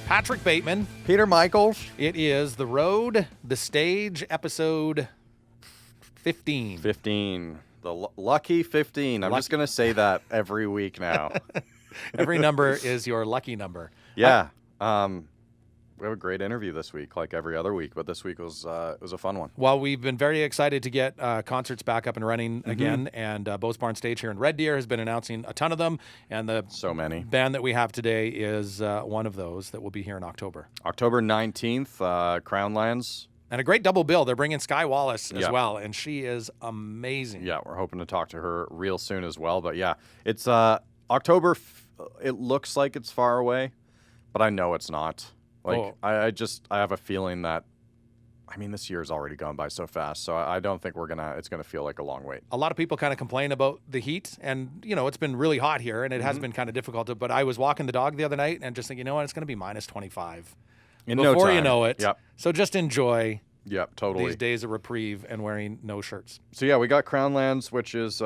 Patrick Bateman. Peter Michaels. It is The Road, the Stage, episode 15. 15. The lucky 15. I'm just going to say that every week now. Every number is your lucky number. Yeah. We have a great interview this week, like every other week, but this week was it was a fun one. Well, we've been very excited to get concerts back up and running again, and Bose Barn Stage here in Red Deer has been announcing a ton of them, and the So many. band that we have today is one of those that will be here in October. October 19th, Crown Lands. And a great double bill. They're bringing Sky Wallace as Yeah. well, and she is amazing. Yeah, we're hoping to talk to her real soon as well. But yeah, it's October. It looks like it's far away, but I know it's not. Like I have a feeling that, I mean, this year's already gone by so fast. So I don't think it's gonna feel like a long wait. A lot of people kind of complain about the heat, and it's been really hot here, and it has been kind of difficult. But I was walking the dog the other night and just think, it's going to be minus 25 before you know it. Yep. So just enjoy. Yep, totally. These days of reprieve and wearing no shirts. So yeah, we got Crown Lands, which is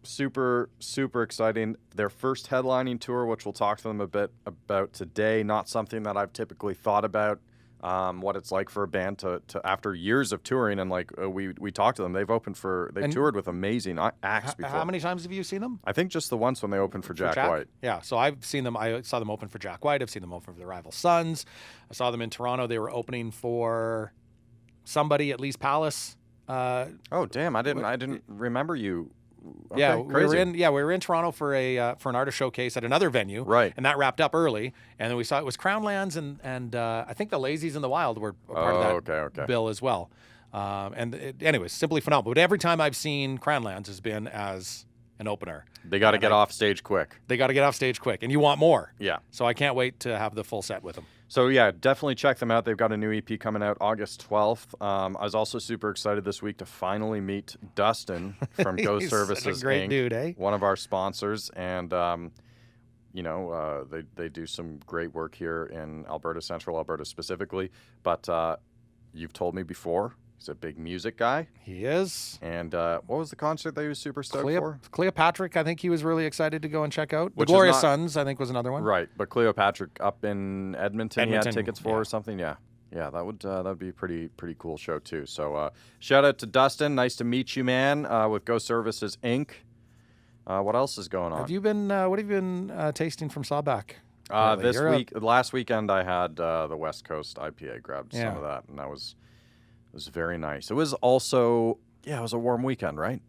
super, super exciting. Their first headlining tour, which we'll talk to them a bit about today. Not something that I've typically thought about, what it's like for a band to after years of touring, and we talked to them. They've toured with amazing acts before. How many times have you seen them? I think just the once when they opened for Jack White. Yeah, so I've seen them. I saw them open for Jack White. I've seen them open for the Rival Sons. I saw them in Toronto. They were opening for somebody at Lee's Palace. Oh damn! I didn't remember you. Okay, yeah, crazy. we were in Toronto for an artist showcase at another venue, right? And that wrapped up early, and then we saw it was Crown Lands and I think the Lazies in the Wild were a part of that bill as well. Anyways, simply phenomenal. But every time I've seen Crown Lands has been as an opener. They got to get off stage quick. They got to get off stage quick, and you want more. Yeah. So I can't wait to have the full set with them. So yeah, definitely check them out. They've got a new EP coming out August 12th. I was also super excited this week to finally meet Dustin from Go Services such a great Inc., dude, eh? one of our sponsors, and they do some great work here in Alberta, Central Alberta specifically. But you've told me before, he's a big music guy. He is. And what was the concert that he was super stoked for? Cleopatra, I think he was really excited to go and check out. Which the Glorious Sons, I think, was another one. Right, but Cleopatra up in Edmonton, he had tickets for yeah. or something. Yeah, that would be a pretty cool show too. So shout out to Dustin. Nice to meet you, man. With Go Services Inc. What else is going on? What have you been tasting from Sawback? Last weekend, I had the West Coast IPA. Grabbed some of that, and that was very nice. It was also, it was a warm weekend, right?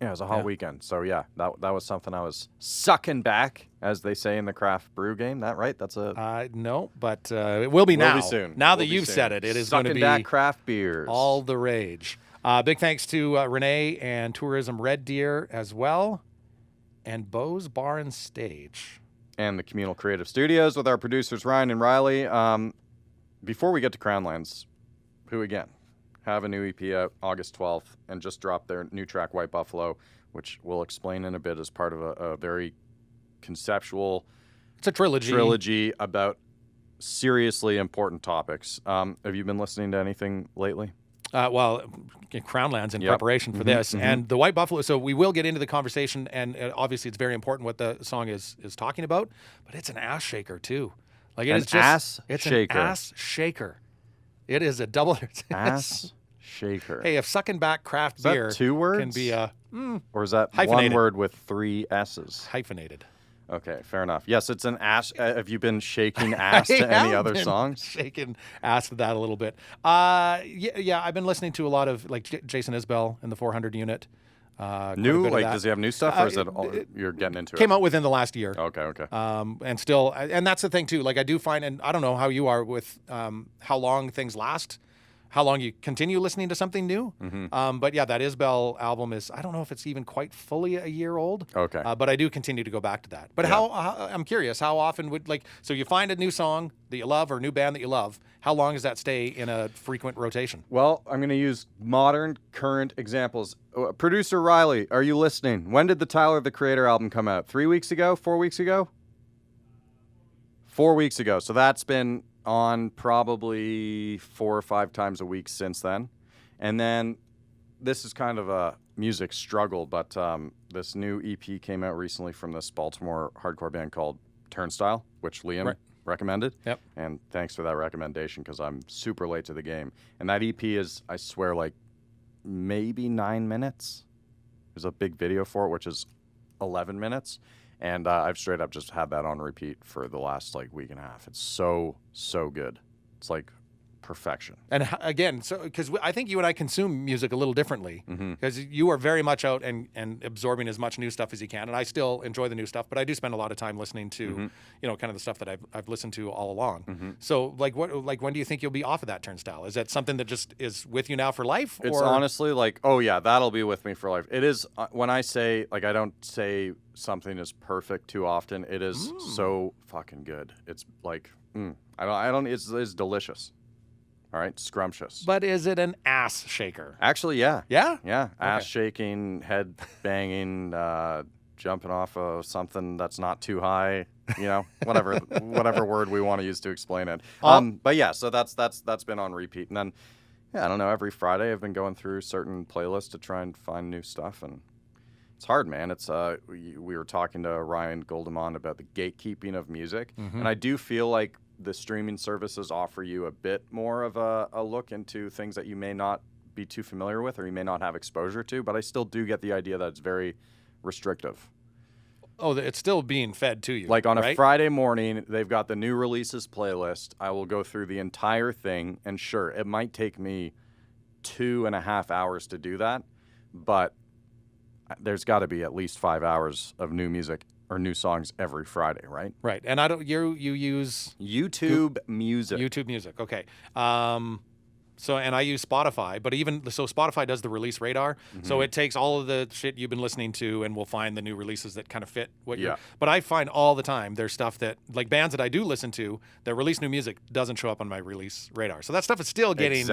Yeah, it was a hot weekend. So yeah, that was something I was sucking back, as they say in the craft brew game. That right? That's a no, but it will be now. Will be soon. Now that you've said it, it is going to be back craft beers. All the rage. Big thanks to Renee and Tourism Red Deer as well, and Bose Barn Stage and the Communal Creative Studios with our producers Ryan and Ryley. Before we get to Crown Lands, who again have a new EP out August 12th and just dropped their new track White Buffalo, which we'll explain in a bit as part of a very conceptual it's a trilogy about seriously important topics. Have you been listening to anything lately? Crown Lands in preparation for this, and the White Buffalo. So we will get into the conversation, and obviously it's very important what the song is talking about, but it's an ass shaker too. Like it's an ass shaker. It is a double ass shaker. Hey, if sucking back craft beer that 2 words can be or is that hyphenated. 1 word with 3 S's? Hyphenated. Okay, fair enough. Yes, it's an ass. Have you been shaking ass to any other songs? Shaking ass to that a little bit. Yeah, I've been listening to a lot of like Jason Isbell in the 400 unit. New? Like, does he have new stuff, or is it you're getting into it? Came out within the last year. Okay. And still, and that's the thing too. Like, I do find, and I don't know how you are with how long things last, how long you continue listening to something new. But yeah, that Isbell album is, I don't know if it's even quite fully a year old. Okay. But I do continue to go back to that. But how I'm curious, how often so you find a new song that you love or a new band that you love, how long does that stay in a frequent rotation? Well, I'm going to use modern, current examples. Producer Ryley, are you listening? When did the Tyler, the Creator album come out? 3 weeks ago? 4 weeks ago? 4 weeks ago. So that's been on probably 4 or 5 times a week since then. And then this is kind of a music struggle, but this new EP came out recently from this Baltimore hardcore band called Turnstile, which Liam recommended. Yep. And thanks for that recommendation because I'm super late to the game. And that EP is, I swear, like maybe 9 minutes. There's a big video for it, which is 11 minutes. And I've straight up just had that on repeat for the last like week and a half. It's so good. It's like perfection. And again, so because I think you and I consume music a little differently, because you are very much out and absorbing as much new stuff as you can, and I still enjoy the new stuff, but I do spend a lot of time listening to kind of the stuff that I've listened to all along. So like when do you think you'll be off of that turnstile? Is that something that just is with you now for life? It's honestly like, oh yeah, that'll be with me for life. It is when I say, like, I don't say something is perfect too often. It is so fucking good. It's like I don't it's delicious. All right, scrumptious. But is it an ass shaker? Actually, yeah. Yeah? Yeah, ass shaking, head banging, jumping off of something that's not too high, whatever word we want to use to explain it. But yeah, so that's been on repeat. And then, I don't know, every Friday I've been going through certain playlists to try and find new stuff, and it's hard, man. It's we were talking to Ryan Goldemond about the gatekeeping of music, and I do feel like the streaming services offer you a bit more of a look into things that you may not be too familiar with or you may not have exposure to, but I still do get the idea that it's very restrictive. Oh, it's still being fed to you. Like on a Friday morning, they've got the new releases playlist. I will go through the entire thing, and sure, it might take me 2.5 hours to do that, but there's got to be at least 5 hours of new music or new songs every Friday, right? Right. And you use YouTube Music. YouTube Music. Okay. So, and I use Spotify, but Spotify does the release radar. So it takes all of the shit you've been listening to and will find the new releases that kind of fit what you're. But I find all the time there's stuff that, like bands that I do listen to that release new music doesn't show up on my release radar. So that stuff is still getting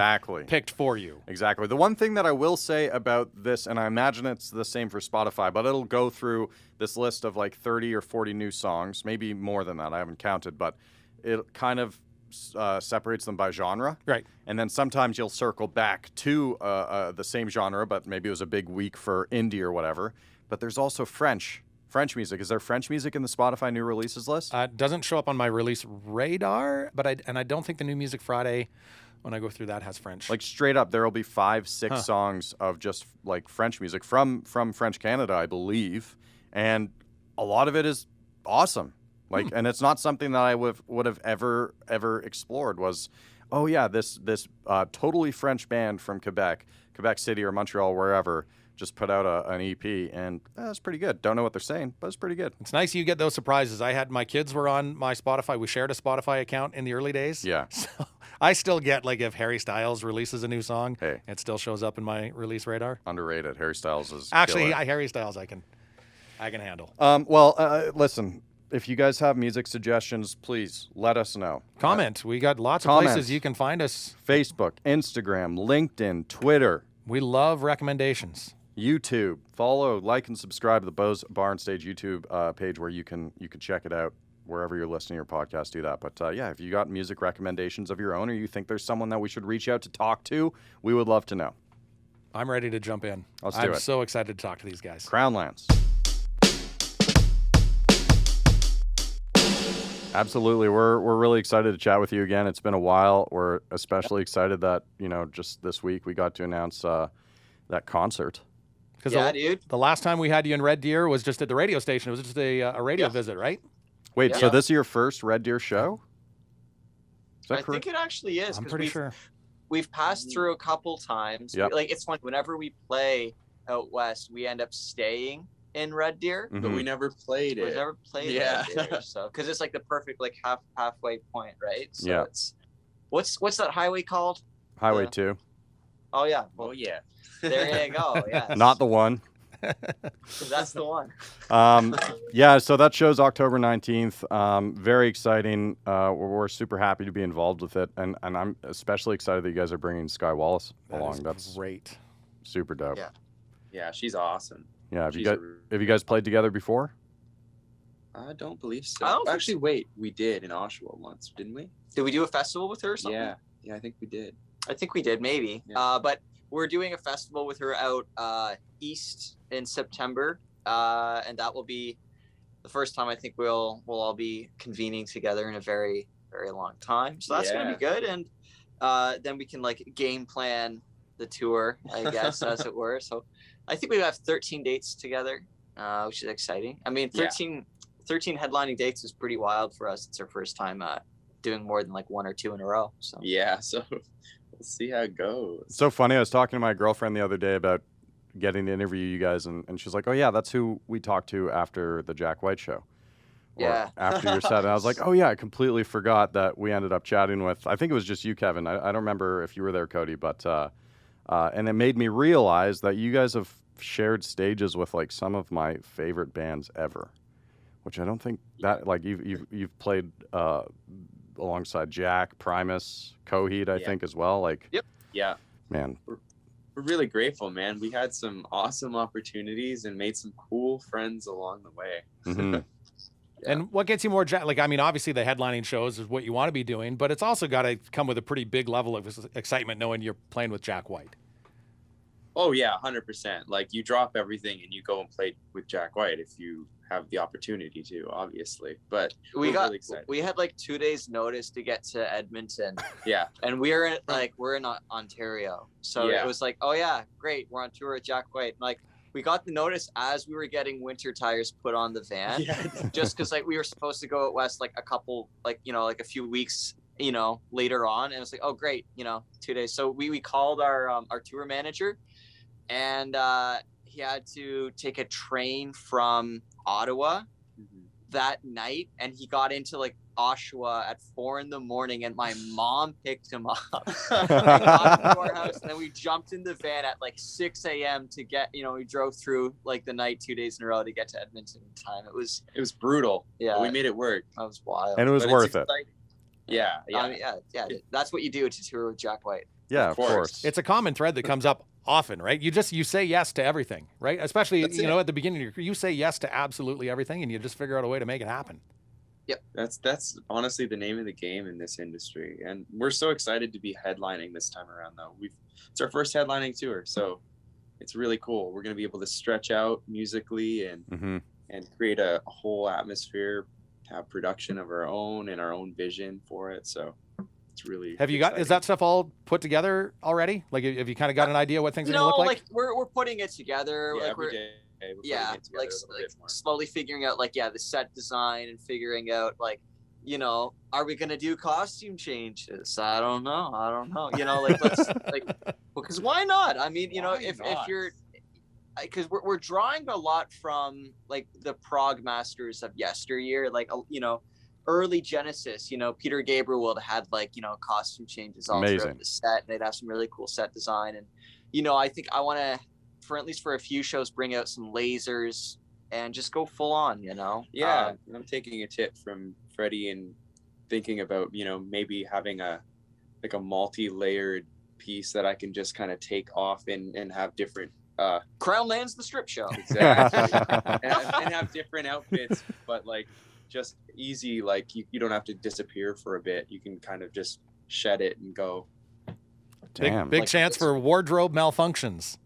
picked for you. Exactly. The one thing that I will say about this, and I imagine it's the same for Spotify, but it'll go through this list of like 30 or 40 new songs, maybe more than that. I haven't counted, but it kind of separates them by genre. Right. And then sometimes you'll circle back to the same genre, but maybe it was a big week for indie or whatever. But there's also French music. Is there French music in the Spotify new releases list? It doesn't show up on my release radar, but I don't think the New Music Friday, when I go through that, has French. Like straight up, there will be 5-6 songs of just like French music from French Canada, I believe. And a lot of it is awesome. Like, and it's not something that I would have ever explored was, oh yeah, this totally French band from Quebec City or Montreal, wherever, just put out an EP, and that's pretty good. Don't know what they're saying, but it's pretty good. It's nice you get those surprises. My kids were on my Spotify. We shared a Spotify account in the early days. Yeah. So I still get, like, if Harry Styles releases a new song, it still shows up in my release radar. Underrated. Harry Styles is actually killer. Harry Styles I can handle. Listen. If you guys have music suggestions, please let us know. Comment. We got lots of places you can find us. Facebook, Instagram, LinkedIn, Twitter. We love recommendations. YouTube. Follow, like, and subscribe to the Bo's Bar and Stage YouTube page where you can check it out wherever you're listening to your podcast. Do that. But if you got music recommendations of your own or you think there's someone that we should reach out to talk to, we would love to know. I'm ready to jump in. Let's do it. I'm so excited to talk to these guys. Crownlands. Absolutely. We're really excited to chat with you again. It's been a while. We're especially excited that, just this week we got to announce that concert. Dude. The last time we had you in Red Deer was just at the radio station. It was just a radio visit, right? Wait, so this is your first Red Deer show? Is that correct? I think it actually is. I'm pretty sure. We've passed through a couple times. Yep. It's funny. Whenever we play out west, we end up staying in Red Deer, but we never played it. We never played Red Deer, so because it's like the perfect halfway point, right? So it's what's that highway called? Highway 2. Oh yeah. Well, yeah. There you go. Yeah. Not the one. That's the one. So that show's October 19th. Very exciting. We're super happy to be involved with it, and I'm especially excited that you guys are bringing Sky Wallace along. That's great. Super dope. Yeah, she's awesome. Yeah, have you guys played together before? I don't believe so. Actually, wait, we did in Oshawa once, didn't we? Did we do a festival with her or something? Yeah, I think we did. I think we did, maybe. Yeah. But we're doing a festival with her out east in September, and that will be the first time I think we'll all be convening together in a very very long time. So that's gonna be good. And then we can like game plan the tour, I guess, as it were. So I think we have 13 dates together, which is exciting. I mean, 13 headlining dates is pretty wild for us. It's our first time doing more than like 1 or 2 in a row. So yeah, so we'll see how it goes. It's so funny. I was talking to my girlfriend the other day about getting to interview you guys, and she's like, oh yeah, that's who we talked to after the Jack White show. Or after your set. And I was like, oh yeah, I completely forgot that we ended up chatting with, I think it was just you, Kevin. I don't remember if you were there, Cody, but and it made me realize that you guys have shared stages with like some of my favorite bands ever, which I don't think that, like, you've played alongside Jack, Primus, Coheed, I think as well. Like, man, we're really grateful, man. We had some awesome opportunities and made some cool friends along the way. Mm-hmm. And what gets you more, like, I mean, obviously the headlining shows is what you want to be doing, but it's also got to come with a pretty big level of excitement knowing you're playing with Jack White. Oh yeah, 100%. Like, you drop everything and you go and play with Jack White if you have the opportunity to, obviously. But we had like 2 days notice to get to Edmonton. Yeah. And we're in Ontario. So it was like, oh yeah, great. We're on tour with Jack White. Like, we got the notice as we were getting winter tires put on the van, just because like we were supposed to go out west like a couple, like, you know, like a few weeks, you know, later on, and it's like, oh great, you know, 2 days. So we called our tour manager, and he had to take a train from Ottawa that night, and he got into like Oshawa at 4 a.m, and my mom picked him up. I got to our house, and then we jumped in the van at like 6 a.m. to get, you know, we drove through like the night 2 days in a row to get to Edmonton in time. It was brutal. Yeah, but we made it work. That was wild, and it was worth it. Yeah. I mean, that's what you do to tour with Jack White. Yeah, of course. It's a common thread that comes up often, right? You say yes to everything, right? Especially, know, at the beginning, you say yes to absolutely everything, and you just figure out a way to make it happen. Yep. That's honestly the name of the game in this industry. And we're so excited to be headlining this time around, though. It's our first headlining tour, so it's really cool. We're going to be able to stretch out musically and create a whole atmosphere, have production of our own and our own vision for it. So it's really is that stuff all put together already? Like, have you kind of got an idea what things are going to look like? We're putting it together. Yeah, like every day. Like slowly figuring out like the set design and figuring out like, you know, are we gonna do costume changes? I don't know. You know, like let's because why not? I mean, you know, if you're, because we're drawing a lot from like the prog masters of yesteryear, like, you know, early Genesis. You know, Peter Gabriel had like, you know, costume changes all throughout the set, and they'd have some really cool set design. And, you know, I think I want to, for at least for a few shows, bring out some lasers and just go full on, you know? Yeah, I'm taking a tip from Freddie and thinking about, you know, maybe having a multi-layered piece that I can just kind of take off and have different Crown Land's the strip show. Exactly. and have different outfits, but like just easy, like you don't have to disappear for a bit. You can kind of just shed it and go. Damn. Big chance for wardrobe malfunctions.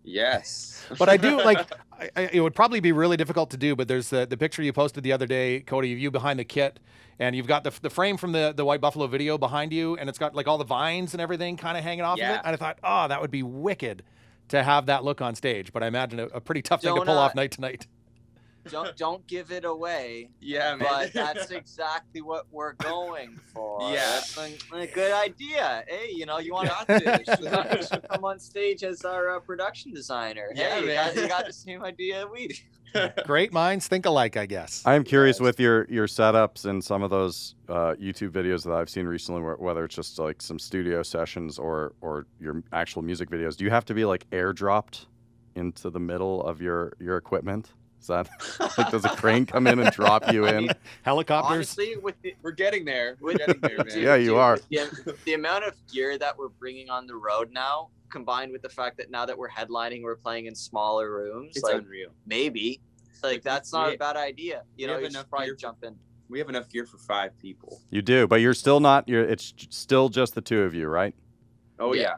Yes. But I do like, it would probably be really difficult to do, but there's the picture you posted the other day, Cody, of you behind the kit, and you've got the frame from the White Buffalo video behind you, and it's got like all the vines and everything kind of hanging off of it. And I thought, oh, that would be wicked to have that look on stage, but I imagine a pretty tough thing to pull off night to night. Don't give it away. Yeah, man. But that's exactly what we're going for. Yeah. That's a good idea. Hey, you know, you want to should come on stage as our production designer. Yeah, hey, man. you got the same idea we do. Great minds think alike, I guess. I'm curious with your setups and some of those YouTube videos that I've seen recently, whether it's just like some studio sessions or your actual music videos. Do you have to be like airdropped into the middle of your equipment? Is that like, does a crane come in and drop you in? Helicopters? Honestly, we're getting there. We're getting there, man. Yeah, you are. The amount of gear that we're bringing on the road now, combined with the fact that now that we're headlining, we're playing in smaller rooms. It's like, unreal. Maybe. Like, that's not a bad idea. You know, you should probably jump in. We have enough gear for 5 people. You do, but you're still not. It's still just the 2 of you, right? Oh, yeah.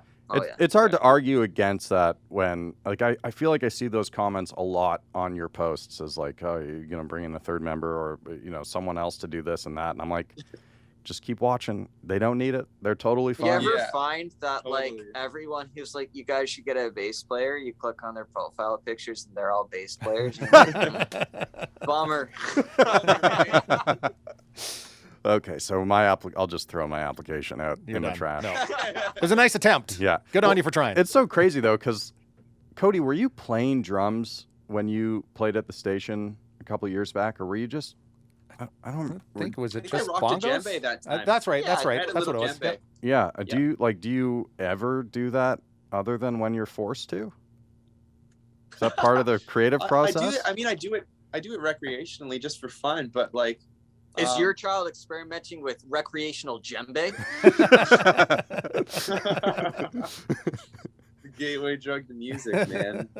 It's hard to argue against that when, like, I feel like I see those comments a lot on your posts as like, oh, you're going to bring in a third member or, you know, someone else to do this and that. And I'm like, just keep watching. They don't need it. They're totally fine. You ever find that totally. like everyone who's like, you guys should get a bass player, you click on their profile pictures and they're all bass players? Bummer. Okay, so I'll just throw my application out in the trash. No. It was a nice attempt. Yeah. Good on you for trying. It's so crazy though, because Cody, were you playing drums when you played at the station a couple of years back, or were you just? I don't think was it I just rocked a bongos? djembe that time. That's right. Yeah, That's I right. had a That's what it little was. djembe. Yep. Yeah. Yeah. Do you ever do that other than when you're forced to? Is that part of the creative process? I do it recreationally just for fun, but like. Is your child experimenting with recreational djembe? Gateway drug to music, man.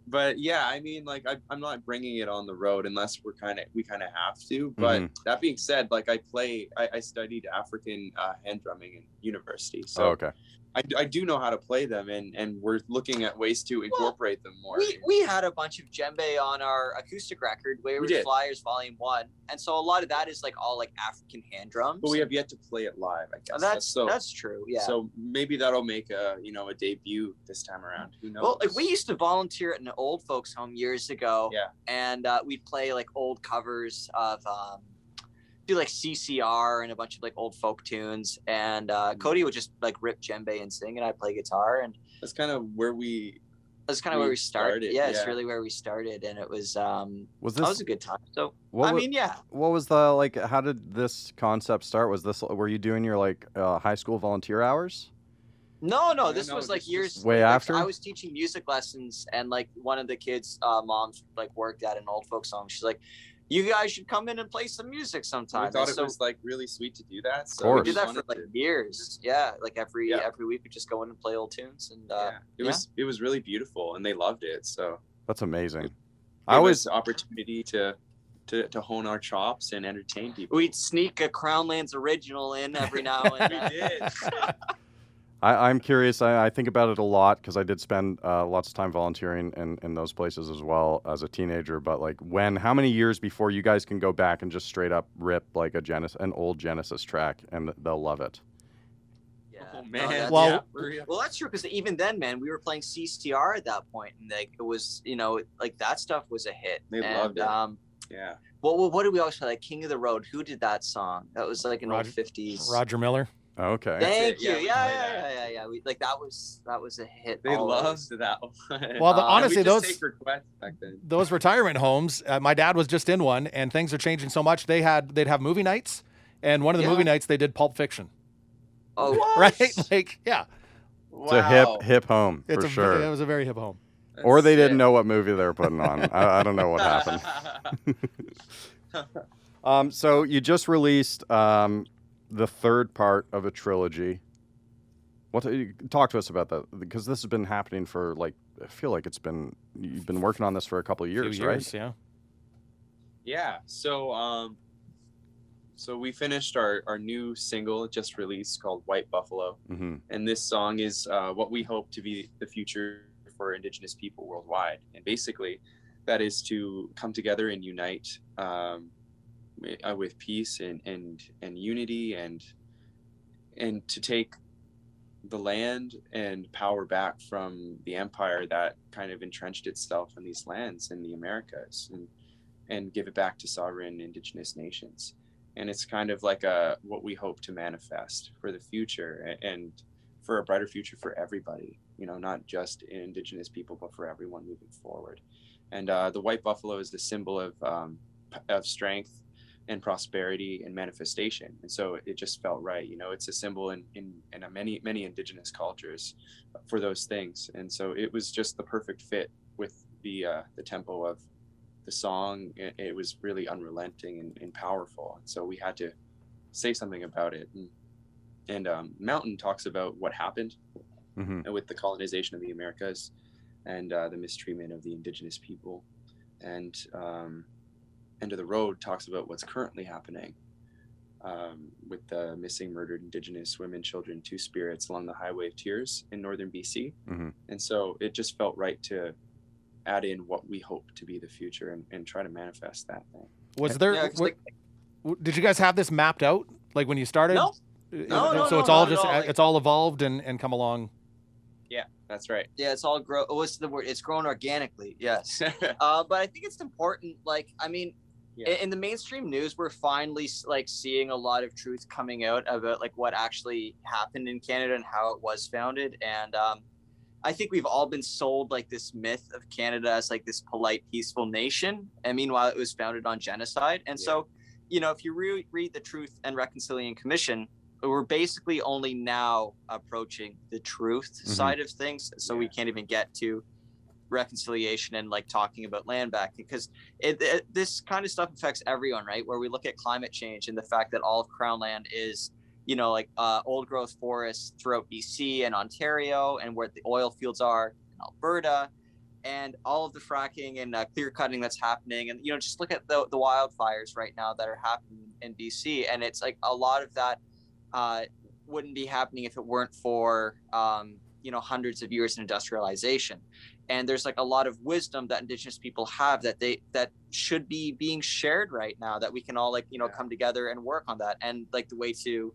But yeah, I mean, like I'm not bringing it on the road unless we kind of have to. But that being said, like I studied African hand drumming in university, so okay. I do know how to play them, and we're looking at ways to incorporate them more. We had a bunch of djembe on our acoustic record, Wayward Flyers Volume 1, and so a lot of that is like all like African hand drums. But we have yet to play it live, I guess. That's true. Yeah. So maybe that'll make a debut this time around. Who knows? Well, like we used to volunteer at an old folks home years ago. Yeah. And we'd play like old covers of do like CCR and a bunch of like old folk tunes, and Cody would just like rip djembe and sing, and I'd play guitar, and that's kind of where we. That's kind of where we started. Yeah, it's really where we started, and it was. That was a good time. So What was the like? How did this concept start? Were you doing your like high school volunteer hours? No, this was like years way after. I was teaching music lessons, and like one of the kids' moms like worked at an old folks home. She's like, you guys should come in and play some music sometime. We thought it was like really sweet to do that. So we did that for like years. Yeah, like every week we just go in and play old tunes, and it was really beautiful, and they loved it. So that's amazing. I always opportunity to hone our chops and entertain people. We'd sneak a Crownlands original in every now and then. We did. I'm curious. I think about it a lot because I did spend lots of time volunteering in those places as well as a teenager. But like, how many years before you guys can go back and just straight up rip like an old Genesis track and they'll love it? Yeah. Oh man. Well, that's true, because even then, man, we were playing CCR at that point, and like it was, like that stuff was a hit. They loved it. Yeah. Well, what did we always play? Like King of the Road. Who did that song? That was like an old 50s. Roger Miller. Okay. Thank you. Yeah. Like that was a hit. They loved that one. Well, honestly, take requests back then. Those retirement homes. My dad was just in one, and things are changing so much. They'd have movie nights, and one of the movie nights they did Pulp Fiction. Oh, what? Right? Like, yeah. It's a hip home for sure. It was a very hip home. That's or they didn't know what movie they were putting on. I don't know what happened. So you just released the third part of a trilogy. Talk to us about that, because this has been happening for like, I feel like you've been working on this for a couple of years, right? Yeah. Yeah. So we finished our new single just released called White Buffalo. Mm-hmm. And this song is what we hope to be the future for Indigenous people worldwide. And basically that is to come together and unite with peace and unity, and to take the land and power back from the empire that kind of entrenched itself in these lands in the Americas, and give it back to sovereign Indigenous nations. And it's kind of like what we hope to manifest for the future, and for a brighter future for everybody, not just Indigenous people, but for everyone moving forward. And the white buffalo is the symbol of strength and prosperity and manifestation. And so it just felt right. It's a symbol in many Indigenous cultures for those things. And so it was just the perfect fit with the tempo of the song. It was really unrelenting and powerful. And so we had to say something about it. And Mountain talks about what happened with the colonization of the Americas and the mistreatment of the Indigenous people. And End of the Road talks about what's currently happening with the missing, murdered Indigenous women, children, two spirits along the Highway of Tears in northern BC. Mm-hmm. And so it just felt right to add in what we hope to be the future and try to manifest that thing. Was there Did you guys have this mapped out like when you started? No. No, so it's all just it's all evolved and come along. Yeah, that's right. Yeah, it's all grow. What's the word? It's grown organically. Yes. But I think it's important. Like, I mean, in the mainstream news, we're finally like seeing a lot of truth coming out about like what actually happened in Canada and how it was founded. And I think we've all been sold like this myth of Canada as like this polite, peaceful nation. And meanwhile, it was founded on genocide. And so, you know, if you read the Truth and Reconciliation Commission, we're basically only now approaching the truth side of things. So we can't even get to reconciliation and like talking about land back, because this kind of stuff affects everyone, right? Where we look at climate change and the fact that all of Crown land is, you know, like old growth forests throughout BC and Ontario, and where the oil fields are in Alberta, and all of the fracking and clear cutting that's happening. And, you know, just look at the wildfires right now that are happening in BC. And it's like a lot of that wouldn't be happening if it weren't for, you know, hundreds of years of industrialization. And there's like a lot of wisdom that Indigenous people have that should be being shared right now, that we can all like, you know, come together and work on that. And like the way to,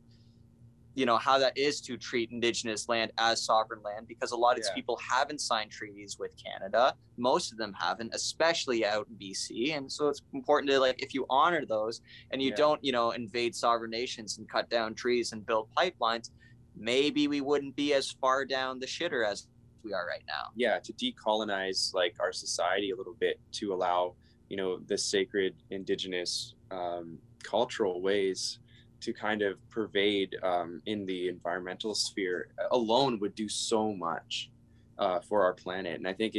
you know, how that is to treat Indigenous land as sovereign land, because a lot of these people haven't signed treaties with Canada. Most of them haven't, especially out in BC. And so it's important to like, if you honor those and you don't, you know, invade sovereign nations and cut down trees and build pipelines, maybe we wouldn't be as far down the shitter as we are right now. Yeah, to decolonize like our society a little bit, to allow, you know, the sacred Indigenous cultural ways to kind of pervade in the environmental sphere alone would do so much for our planet. And I think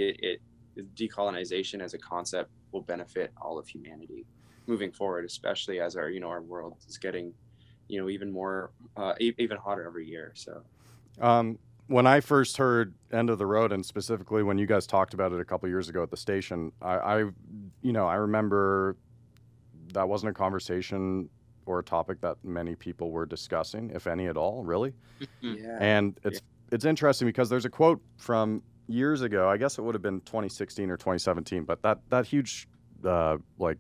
decolonization as a concept will benefit all of humanity moving forward, especially as our, you know, our world is getting, you know, even more, even hotter every year. So when I first heard End of the Road, and specifically when you guys talked about it a couple years ago at the station, I remember that wasn't a conversation or a topic that many people were discussing, if any at all, really. And it's interesting because there's a quote from years ago, I guess it would have been 2016 or 2017, but that huge, like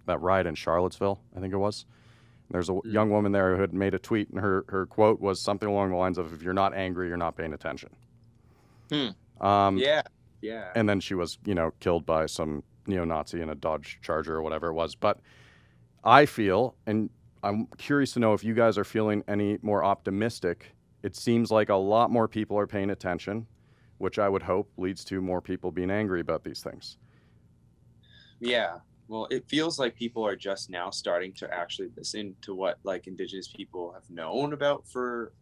that riot in Charlottesville, I think it was. There's a young woman there who had made a tweet, and her quote was something along the lines of, "If you're not angry, you're not paying attention." And then she was, you know, killed by some neo-Nazi in a Dodge Charger or whatever it was. But I feel, and I'm curious to know if you guys are feeling any more optimistic. It seems like a lot more people are paying attention, which I would hope leads to more people being angry about these things. Yeah. Well, it feels like people are just now starting to actually listen to what like Indigenous people have known about for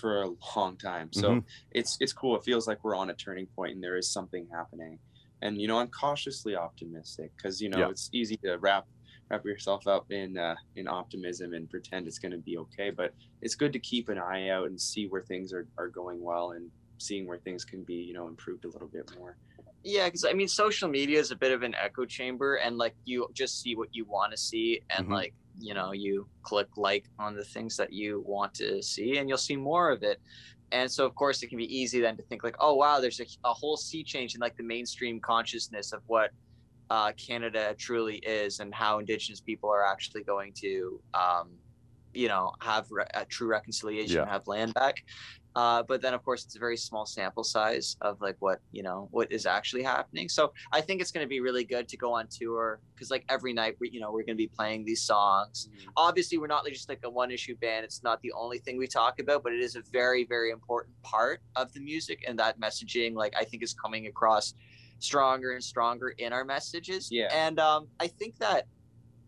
a long time. So it's cool. It feels like we're on a turning point and there is something happening. And, you know, I'm cautiously optimistic because, you know, it's easy to wrap yourself up in optimism and pretend it's going to be okay. But it's good to keep an eye out and see where things are going well, and seeing where things can be, you know, improved a little bit more. Yeah, because I mean, social media is a bit of an echo chamber, and like you just see what you want to see, and like, you know, you click like on the things that you want to see, and you'll see more of it. And so, of course, it can be easy then to think like, oh wow, there's a whole sea change in like the mainstream consciousness of what Canada truly is, and how Indigenous people are actually going to, you know, have a true reconciliation, have land back. But then, of course, it's a very small sample size of like what is actually happening. So I think it's going to be really good to go on tour, because like every night we're going to be playing these songs. Obviously, we're not just like a one issue band. It's not the only thing we talk about, but it is a very, very important part of the music, and that messaging, like, I think is coming across stronger and stronger in our messages. And I think that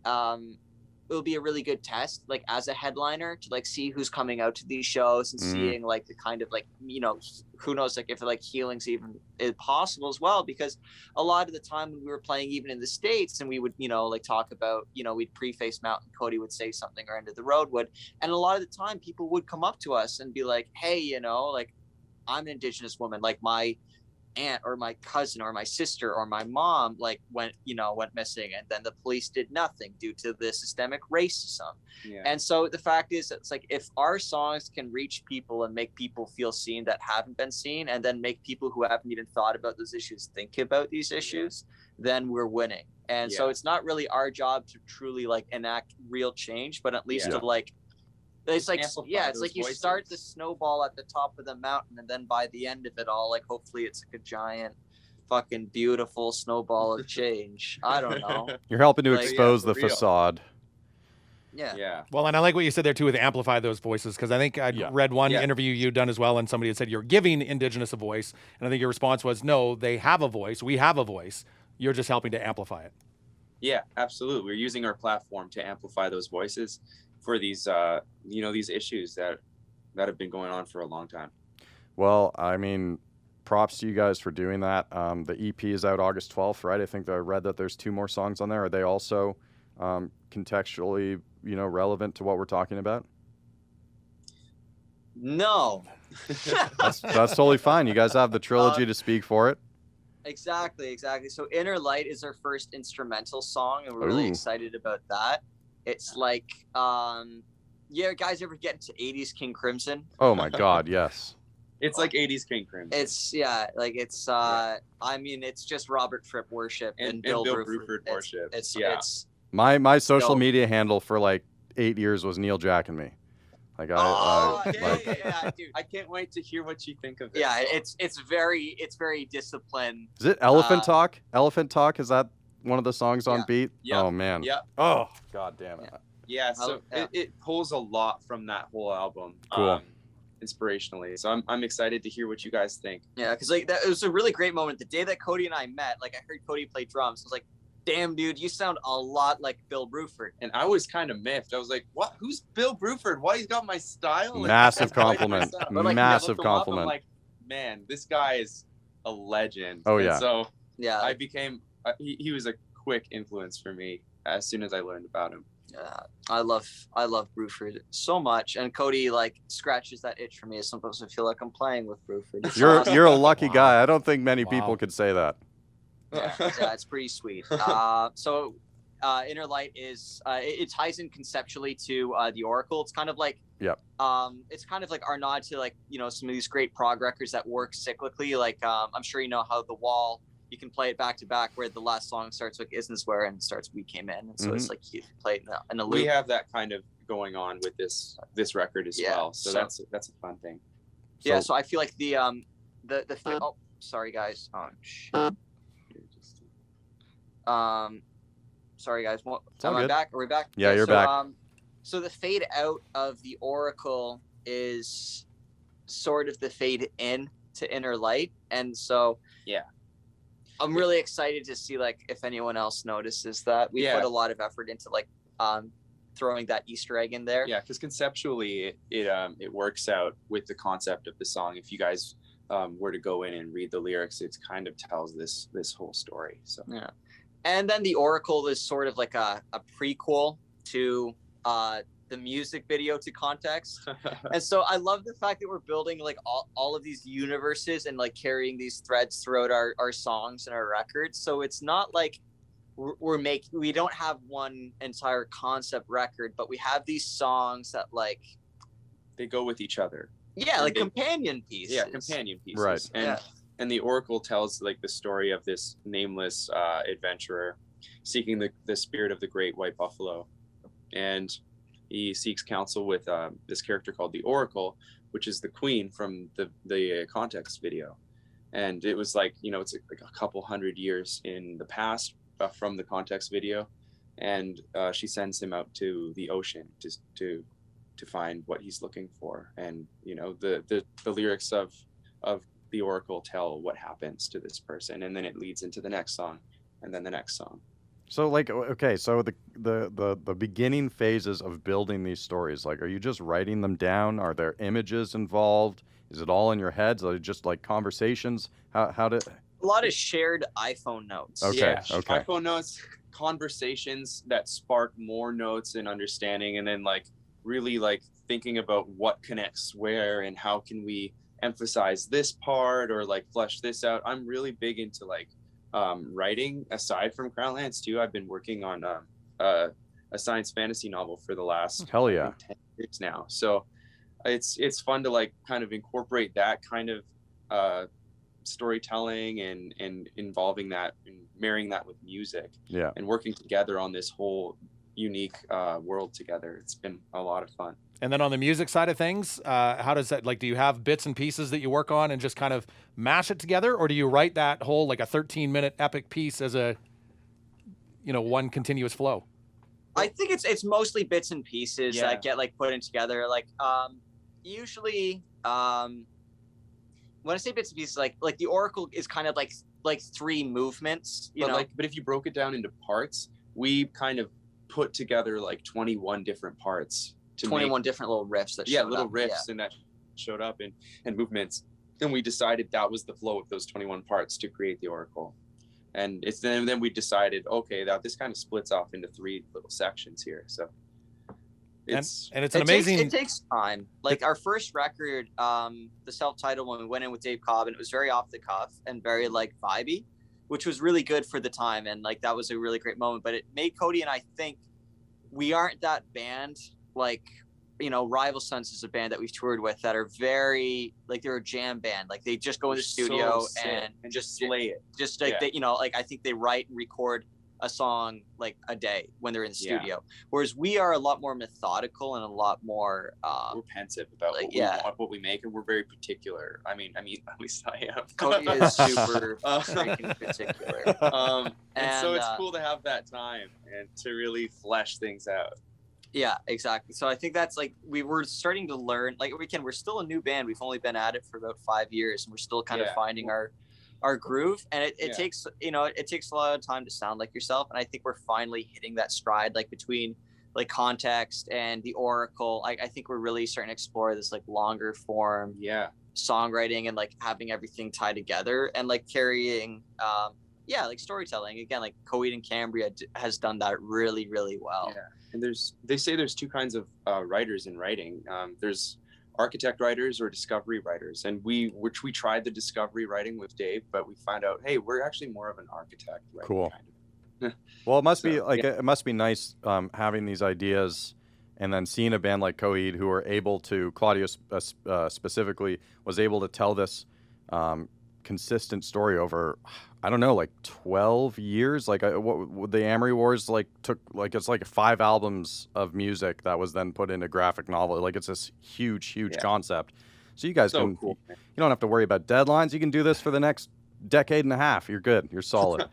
it will be a really good test, like as a headliner, to like see who's coming out to these shows and seeing like the kind of like, you know, who knows, like if like healing's even possible as well. Because a lot of the time when we were playing even in the States, and we would, you know, like talk about, you know, we'd preface Mountain, Cody would say something, or End of the Road would, and a lot of the time people would come up to us and be like, hey, you know, like I'm an Indigenous woman, like my aunt or my cousin or my sister or my mom like went missing, and then the police did nothing due to the systemic racism. And so the fact is, it's like if our songs can reach people and make people feel seen that haven't been seen, and then make people who haven't even thought about those issues think about these issues, then we're winning. And so it's not really our job to truly like enact real change, but at least to like, it's like, it's like you start the snowball at the top of the mountain, and then by the end of it all, like hopefully it's like a giant fucking beautiful snowball of change. I don't know. You're helping to expose the facade. Yeah. Well, and I like what you said there too with amplify those voices, because I think I'd read one interview you'd done as well, and somebody had said you're giving Indigenous a voice, and I think your response was, no, they have a voice. We have a voice. You're just helping to amplify it. Yeah, absolutely. We're using our platform to amplify those voices for these, these issues that have been going on for a long time. Well, I mean, props to you guys for doing that. The EP is out August 12th, right? I think I read that there's 2 more songs on there. Are they also contextually, relevant to what we're talking about? No. That's totally fine. You guys have the trilogy to speak for it. Exactly. So Inner Light is our first instrumental song, and we're really excited about that. It's like, guys ever get into 80s King Crimson? Oh my God, yes. It's like 80s King Crimson. It's I mean, it's just Robert Fripp worship and Bill Bruford worship. It's my social media handle for like 8 years was Neil Jack and me. Like dude. I can't wait to hear what you think of it. Yeah, it's very disciplined. Is it Elephant Talk? Elephant Talk, is that one of the songs on beat? Yeah. Oh man. Yeah. Oh God damn it. Yeah, so it pulls a lot from that whole album. Cool. Inspirationally. So I'm excited to hear what you guys think. Yeah, because like it was a really great moment. The day that Cody and I met, like I heard Cody play drums. I was like, damn, dude, you sound a lot like Bill Bruford. And I was kind of miffed. I was like, what? Who's Bill Bruford? Why he's got my style? Massive compliment. Like, massive compliment. I'm like, man, this guy is a legend. Oh, yeah. And so I became, he was a quick influence for me as soon as I learned about him. Yeah, I love Bruford so much, and Cody like scratches that itch for me. Sometimes I feel like I'm playing with Bruford. You're a lucky guy. I don't think many people could say that. Yeah, it's pretty sweet. So Inner Light is it ties in conceptually to the Oracle. It's kind of like it's kind of like our nod to like some of these great prog records that work cyclically. Like I'm sure you know how The Wall, you can play it back to back, where the last song starts with Isn't This Where and starts We Came In, and so it's like you play it in a loop. We have that kind of going on with this record as well. So that's a fun thing. Yeah, so I feel like the oh, sorry guys. Oh shit. Sorry guys. Am I back? Are we back? Yeah, you're back. So the fade out of the Oracle is sort of the fade in to Inner Light, and so I'm really excited to see like if anyone else notices that. We put a lot of effort into like throwing that Easter egg in there. Yeah, because conceptually it works out with the concept of the song. If you guys were to go in and read the lyrics, it kind of tells this whole story. So yeah. And then the Oracle is sort of like a prequel to the music video to Context. And so I love the fact that we're building like all of these universes and like carrying these threads throughout our songs and our records. So it's not like we don't have one entire concept record, but we have these songs that like they go with each other. Yeah, like companion pieces. Yeah, companion pieces. Right. And the Oracle tells like the story of this nameless adventurer seeking the spirit of the great white buffalo, and he seeks counsel with this character called the Oracle, which is the queen from the Context video. And it was like it's like a couple hundred years in the past from the Context video, and she sends him out to the ocean to find what he's looking for. And the lyrics of the Oracle tell what happens to this person, and then it leads into the next song, and then the next song. So like, okay, so the beginning phases of building these stories, like, are you just writing them down? Are there images involved? Is it all in your heads? Are it just like conversations? How did? A lot of shared iPhone notes. Okay. Yeah, okay. iPhone notes, conversations that spark more notes and understanding, and then like really like thinking about what connects where and how can we emphasize this part or like flesh this out. I'm really big into like writing aside from Crownlands too. I've been working on a science fantasy novel for the last 10 years now. So it's fun to like kind of incorporate that kind of storytelling and involving that and marrying that with music. Yeah. And working together on this whole unique world together. It's been a lot of fun. And then on the music side of things, how does that, like, do you have bits and pieces that you work on and just kind of mash it together? Or do you write that whole, like a 13-minute epic piece as a, you know, one continuous flow? I think it's mostly bits and pieces that get like put in together. Like usually when I say bits and pieces, like the Oracle is kind of like 3 movements, you know. But if you broke it down into parts, we kind of put together like 21 different parts. 21 different little riffs that showed little up. riffs and that showed up and movements. And we decided that was the flow of those 21 parts to create the Oracle. And it's then we decided, okay, that this kind of splits off into 3 little sections here. So it's an amazing. It takes time. Like our first record, the self-titled one, we went in with Dave Cobb, and it was very off the cuff and very like vibey, which was really good for the time. And like that was a really great moment. But it made Cody and I think we aren't that band. Like, you know, Rival Sons is a band that we've toured with that are very like, they're a jam band. Like they just go in the studio and just slay it. Just like they, you know, like I think they write and record a song like a day when they're in the studio. Whereas we are a lot more methodical and a lot more we're pensive about like, what we make, and we're very particular. I mean at least I am. Cody is super freaking particular. And so it's cool to have that time and to really flesh things out. Yeah, exactly. So I think that's like we were starting to learn. Like we're still a new band. We've only been at it for about 5 years, and we're still kind of finding our groove. And it takes, you know, it takes a lot of time to sound like yourself. And I think we're finally hitting that stride, like between like Context and the Oracle. I think we're really starting to explore this like longer form songwriting and like having everything tied together and like carrying like storytelling. Again, like Coed and Cambria has done that really, really well. Yeah. And they say there's 2 kinds of writers in writing. There's architect writers or discovery writers, and we tried the discovery writing with Dave, but we found out, hey, we're actually more of an architect writing. Cool. Kind of. Well, it must be like it must be nice having these ideas, and then seeing a band like Coed who are able to, Claudio specifically was able to tell this consistent story over, I don't know, like 12 years. Like what the Amory Wars like took, like it's like 5 albums of music that was then put into graphic novel. Like it's this huge concept. So you guys can, cool, you don't have to worry about deadlines. You can do this for the next decade and a half. You're good. You're solid.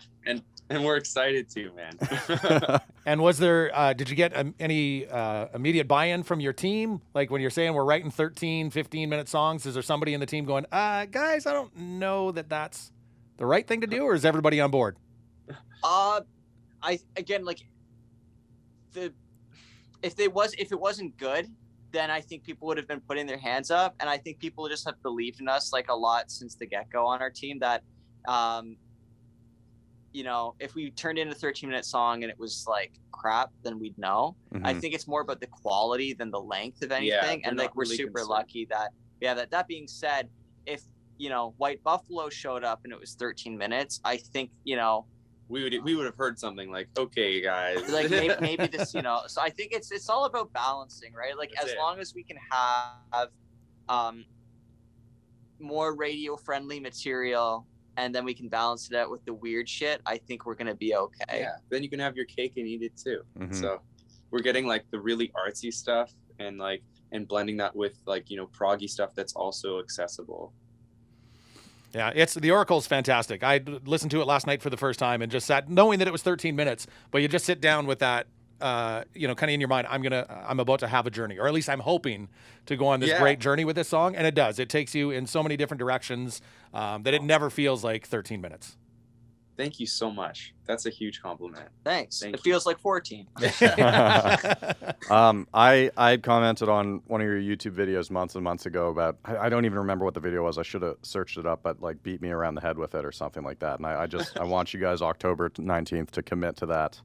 And we're excited too, man. And was there, did you get any immediate buy-in from your team? Like when you're saying we're writing 13, 15-minute songs, is there somebody in the team going, guys, I don't know that that's the right thing to do, or is everybody on board? If it wasn't good, then I think people would have been putting their hands up, and I think people just have believed in us like a lot since the get-go on our team that, you know, if we turned in a 13-minute song and it was like crap, then we'd know. Mm-hmm. I think it's more about the quality than the length of anything, and like we're really super lucky that we have that. That being said, if you know White Buffalo showed up and it was 13 minutes, I think, you know, we would have heard something like, okay guys, like maybe this, you know. So I think it's all about balancing, right? Like as long as we can have more radio friendly material and then we can balance it out with the weird shit, I think we're gonna be okay. Yeah, then you can have your cake and eat it too. Mm-hmm. So we're getting like the really artsy stuff and blending that with like, you know, proggy stuff that's also accessible. Yeah, the Oracle's fantastic. I listened to it last night for the first time and just sat knowing that it was 13 minutes, but you just sit down with that, you know, kind of in your mind, I'm about to have a journey, or at least I'm hoping to go on this great journey with this song. And it does. It takes you in so many different directions that it never feels like 13 minutes. Thank you so much. That's a huge compliment. Thanks. It feels like 14. I commented on one of your YouTube videos months and months ago about, I don't even remember what the video was. I should have searched it up, but like beat me around the head with it or something like that. And I want you guys October 19th to commit to that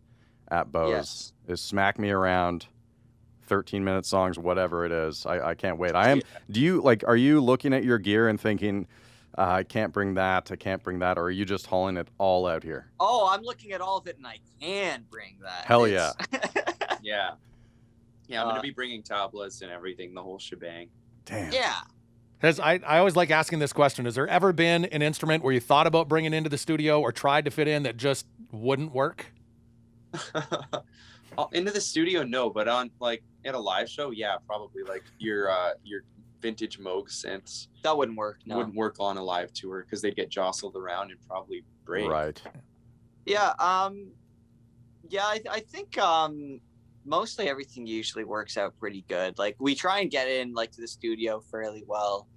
at Bose. Yes. Is smack me around 13-minute songs, whatever it is. I can't wait. Are you looking at your gear and thinking, I can't bring that, or are you just hauling it all out here? Oh, I'm looking at all of it and I can bring that. Hell yeah. Yeah, I'm going to be bringing tablets and everything, the whole shebang. Damn. Yeah. Because I always like asking this question. Has there ever been an instrument where you thought about bringing into the studio or tried to fit in that just wouldn't work? Into the studio, no, but on like at a live show, yeah, probably like your vintage Moog synths. That wouldn't work. No. Wouldn't work on a live tour because they'd get jostled around and probably break. Right. Yeah. I think mostly everything usually works out pretty good. Like we try and get in like to the studio fairly well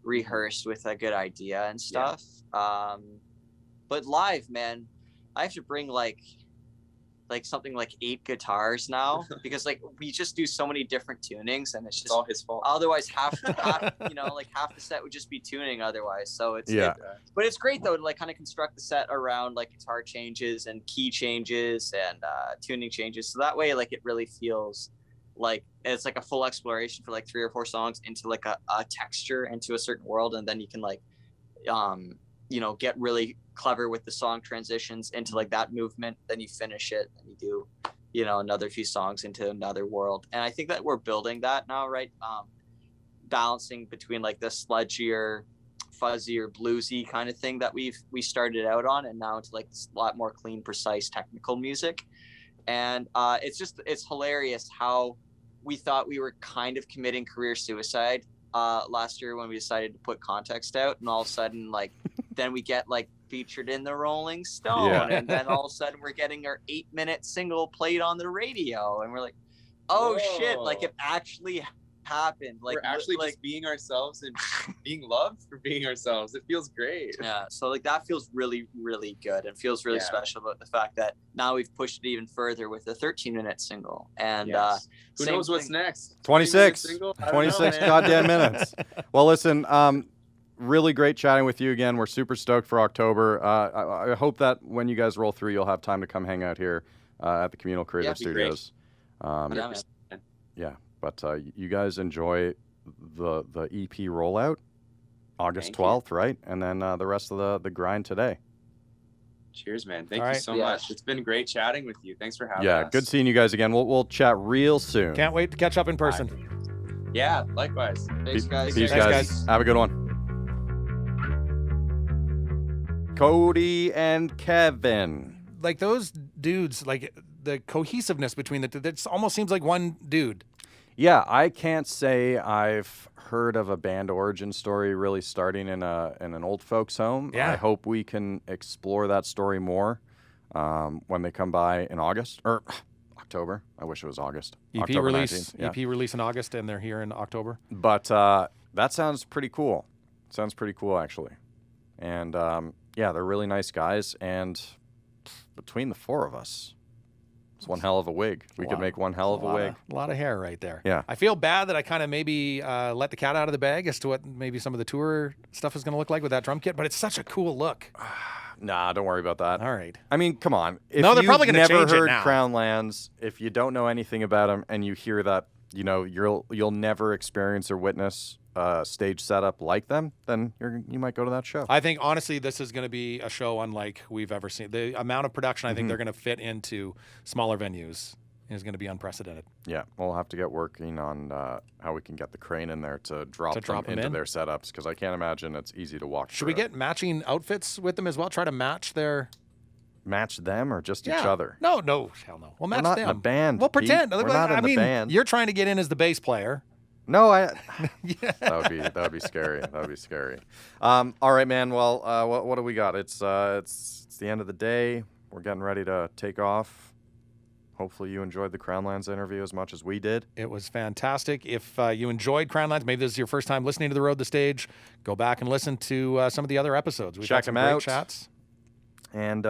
rehearsed with a good idea and stuff. Yeah. But live, man, I have to bring like something like 8 guitars now because like we just do so many different tunings and it's just all his fault. Otherwise half half the set would just be tuning otherwise. So it's but it's great though to like kind of construct the set around like guitar changes and key changes and tuning changes. So that way like it really feels like it's like a full exploration for like 3 or 4 songs into like a texture into a certain world, and then you can like get really clever with the song transitions into like that movement, then you finish it and you do another few songs into another world. And I think that we're building that now, right? Balancing between like the sludgier, fuzzier, bluesy kind of thing that we started out on, and now it's like a lot more clean, precise technical music. And it's hilarious how we thought we were kind of committing career suicide last year when we decided to put Context out, and all of a sudden like then we get like featured in the Rolling Stone, and then all of a sudden we're getting our 8-minute single played on the radio, and we're like, oh whoa, shit, like it actually happened. Like we're actually like, just being ourselves and being loved for being ourselves. It feels great. Yeah, so like that feels really, really good, and feels really special about the fact that now we've pushed it even further with a 13-minute single. And who knows what's next? 26 goddamn minutes. Well, listen, really great chatting with you again. We're super stoked for October. I hope that when you guys roll through, you'll have time to come hang out here at the Communal Creative Studios. But you guys enjoy the EP rollout, August 12th, right? And then the rest of the grind today. Cheers, man. Thank you so much. It's been great chatting with you. Thanks for having us. Yeah, good seeing you guys again. We'll chat real soon. Can't wait to catch up in person. Bye. Yeah, likewise. Thanks, guys. Peace, guys. Have a good one. Cody and Kevin. Like those dudes, like the cohesiveness between the two, it almost seems like one dude. Yeah, I can't say I've heard of a band origin story really starting in an old folks home. Yeah. I hope we can explore that story more when they come by in August or October. I wish it was August. EP release in August, and they're here in October. But that sounds pretty cool. Sounds pretty cool, actually. And they're really nice guys. And between the 4 of us, it's one hell of a wig. We could make one hell of a wig. A lot of hair right there. Yeah. I feel bad that I kind of maybe let the cat out of the bag as to what maybe some of the tour stuff is going to look like with that drum kit, but it's such a cool look. Nah, don't worry about that. All right. I mean, come on. If they're probably going to change it now. You've never heard Crown Lands, if you don't know anything about them and you hear that, you'll never experience or witness stage setup like them, then you might go to that show. I think, honestly, this is going to be a show unlike we've ever seen. The amount of production I think they're going to fit into smaller venues is going to be unprecedented. Yeah, we'll have to get working on how we can get the crane in there to drop them into their setups, because I can't imagine it's easy to walk Should we get matching outfits with them as well? Try to match them or just each other? No, hell no. We'll match them. We're not in a band. We'll pretend. We're not in the band. You're trying to get in as the bass player. No, that would be scary. That would be scary. All right, man. Well, what do we got? It's the end of the day. We're getting ready to take off. Hopefully you enjoyed the Crown Lands interview as much as we did. It was fantastic. If you enjoyed Crown Lands, maybe this is your first time listening to The Road, the Stage, go back and listen to some of the other episodes. We've Check had some them great out. Chats. And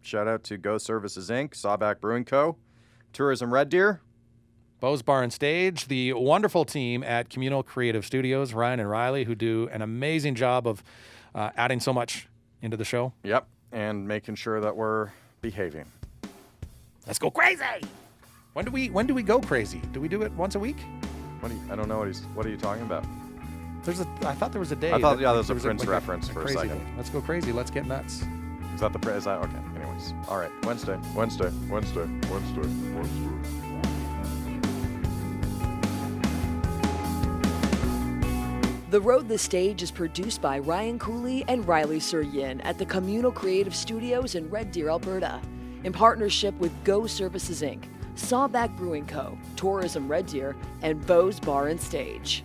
shout out to Go Services Inc., Sawback Brewing Co., Tourism Red Deer, Bo's Bar and Stage, the wonderful team at Communal Creative Studios, Ryan and Ryley, who do an amazing job of adding so much into the show. Yep, and making sure that we're behaving. Let's go crazy! When do we go crazy? Do we do it once a week? I don't know what are you talking about? I thought there was a day. I thought there was a Prince reference for a second. Day. Let's go crazy. Let's get nuts. Is that okay? Anyways, all right. Wednesday. The Road the Stage is produced by Ryan Kuly and Ryley Surian at the Communal Creative Studios in Red Deer, Alberta, in partnership with Go Services Inc., Sawback Brewing Co., Tourism Red Deer, and Beau's Bar and Stage.